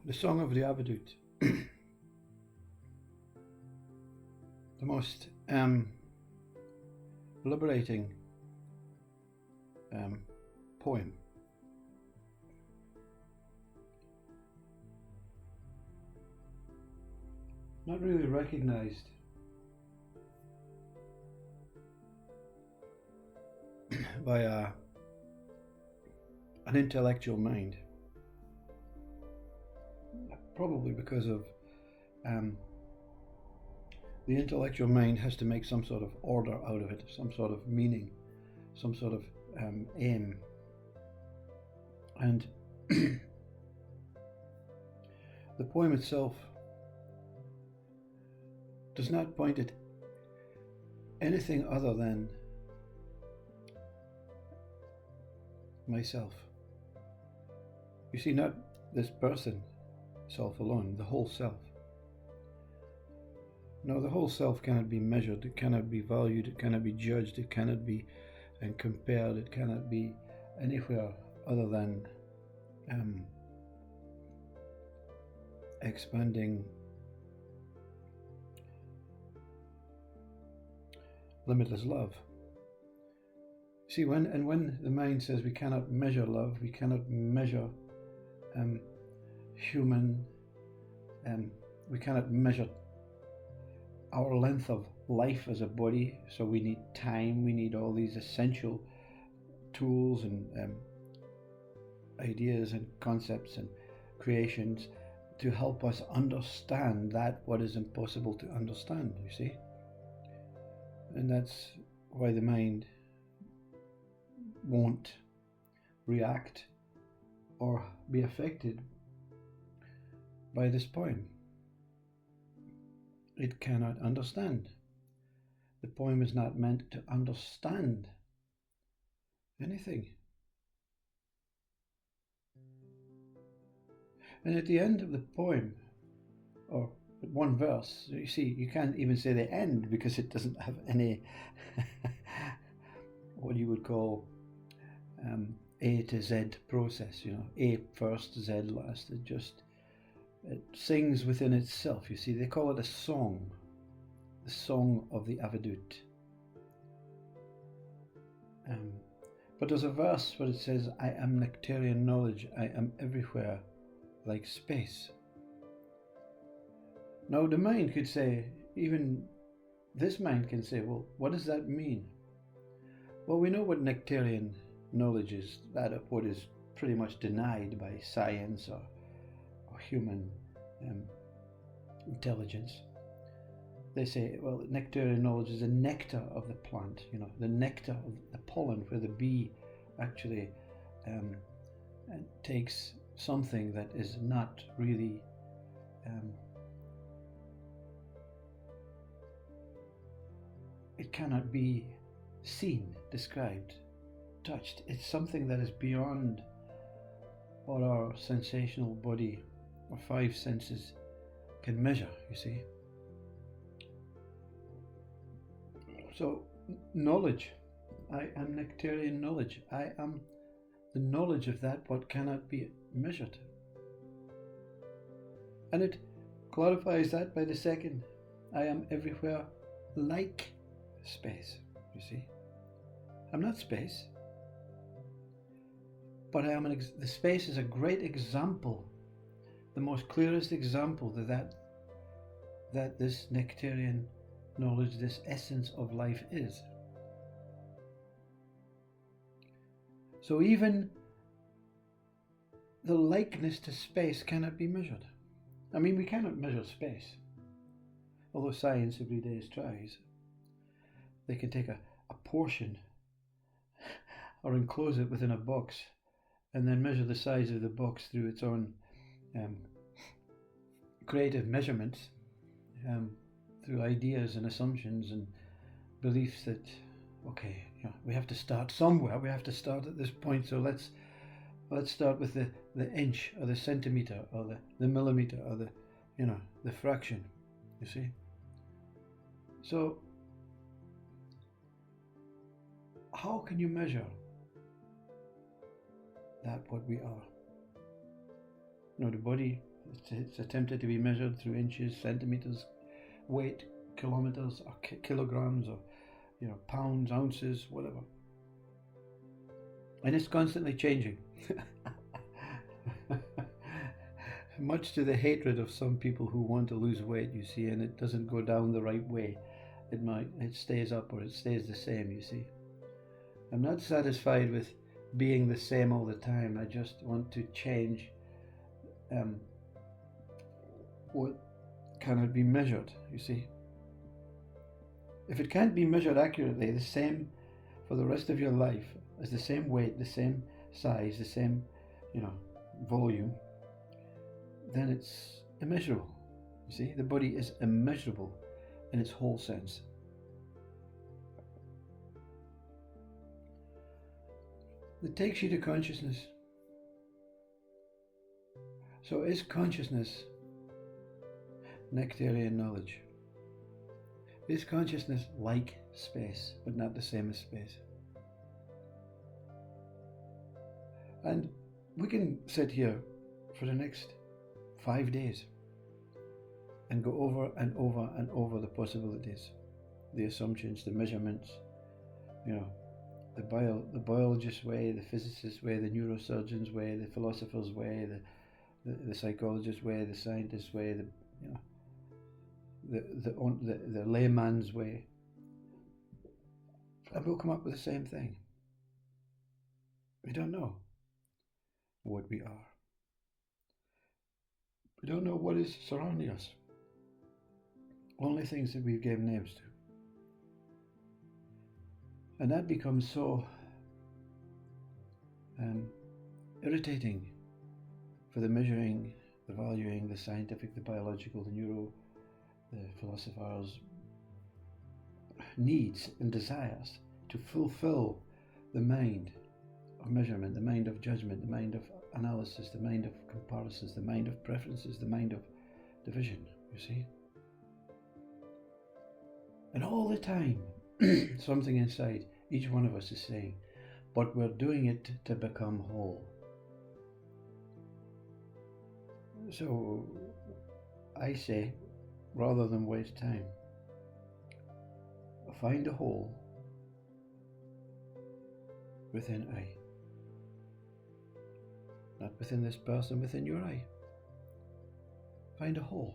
The Song of the Avadut. The most liberating poem. Not really recognized by an intellectual mind, probably because of the intellectual mind has to make some sort of order out of it, some sort of meaning, some sort of aim. And the poem itself does not point at anything other than myself. You see, not this person, self alone, the whole self. No, the whole self cannot be measured, it cannot be valued, it cannot be judged, it cannot be compared, it cannot be anywhere other than expanding limitless love. See, when the mind says we cannot measure love, we cannot measure human, we cannot measure our length of life as a body, so we need time, we need all these essential tools and ideas and concepts and creations to help us understand that what is impossible to understand, you see. And that's why the mind won't react or be affected by this poem. It cannot understand. The poem is not meant to understand anything. And at the end of the poem, or at one verse, you see, you can't even say the end because it doesn't have any what you would call A to Z process, you know, A first, Z last. It sings within itself. You see, they call it a song, the Song of the Avadut. But there's a verse where it says, I am Nectarian knowledge, I am everywhere like space. Now the mind could say, even this mind can say, well, what does that mean? Well, we know what Nectarian knowledge is, that of what is pretty much denied by science or human intelligence. They say, well, nectarian knowledge is the nectar of the plant, you know, the nectar of the pollen, where the bee actually takes something that is not really it cannot be seen, described, touched. It's something that is beyond what our sensational body or five senses can measure, you see. So knowledge, I am Nectarian knowledge. I am the knowledge of that what cannot be measured. And it clarifies that by the second, I am everywhere like space, you see. I'm not space, but I am the space is a great example, the most clearest example that this Nectarian knowledge, this essence of life is. So even the likeness to space cannot be measured. I mean, we cannot measure space, although science every day tries. They can take a portion or enclose it within a box and then measure the size of the box through its own creative measurements, through ideas and assumptions and beliefs that, okay, you know, we have to start somewhere, we have to start at this point, so let's start with the inch or the centimeter or the millimeter or the fraction, you see. So how can you measure that what we are? You know, the body It's attempted to be measured through inches, centimeters, weight, kilometers, or kilograms, or pounds, ounces, whatever. And it's constantly changing. Much to the hatred of some people who want to lose weight, you see, and it doesn't go down the right way. It stays up or it stays the same, you see. I'm not satisfied with being the same all the time. I just want to change what cannot be measured, you see. If it can't be measured accurately, the same for the rest of your life, as the same weight, the same size, the same, volume, then it's immeasurable. You see, the body is immeasurable in its whole sense. It takes you to consciousness. So is consciousness Nectarian knowledge? Is consciousness like space, but not the same as space? And we can sit here for the next 5 days and go over and over and over the possibilities, the assumptions, the measurements, the biologist's way, the physicist's way, the neurosurgeon's way, the philosopher's way, the psychologist's way, the scientist's way, the layman's way, and we'll come up with the same thing. We don't know what we are. We don't know what is surrounding us. Only things that we've given names to. And that becomes so irritating for the measuring, the valuing, the scientific, the biological, the neuro, the philosophers' needs and desires to fulfill the mind of measurement, the mind of judgment, the mind of analysis, the mind of comparisons, the mind of preferences, the mind of division, you see. And all the time, something inside each one of us is saying, but we're doing it to become whole. So I say, rather than waste time, find a whole within I. Not within this person, within your I. Find a whole.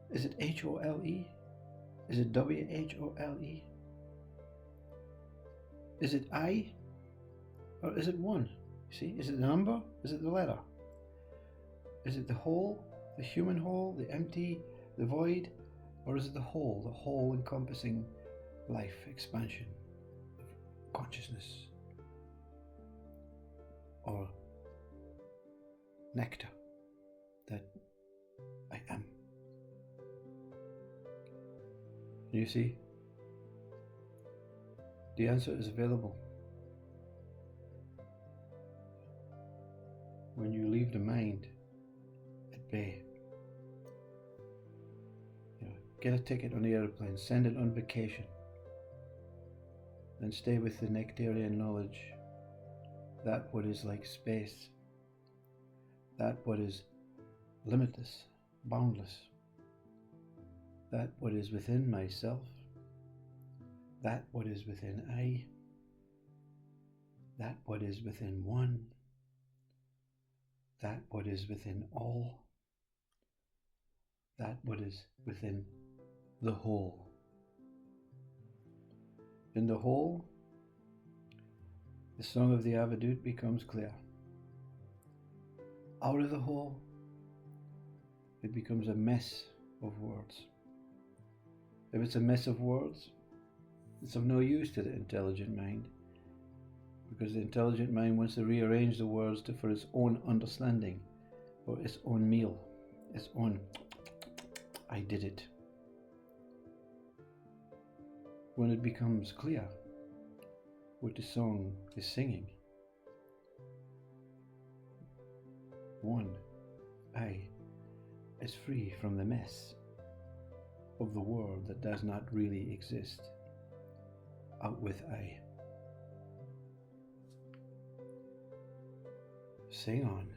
Is it H-O-L-E? Is it W-H-O-L-E? Is it I? Or is it one? See, is it the number? Is it the letter? Is it the whole, the human whole, the empty, the void? Or is it the whole encompassing life, expansion, consciousness? Or nectar that I am? You see, the answer is available when you leave the mind at bay. Get a ticket on the airplane, send it on vacation, and stay with the Nectarian knowledge, that what is like space, that what is limitless, boundless, that what is within myself, that what is within I, that what is within one, that what is within all, that what is within the whole. In the whole, the song of the Avadut becomes clear. Out of the whole, it becomes a mess of words. If it's a mess of words, it's of no use to the intelligent mind, because the intelligent mind wants to rearrange the words for its own understanding, or its own meal, its own, I did it. When it becomes clear what the song is singing, one, I, is free from the mess of the world that does not really exist. Out with I. Sing on.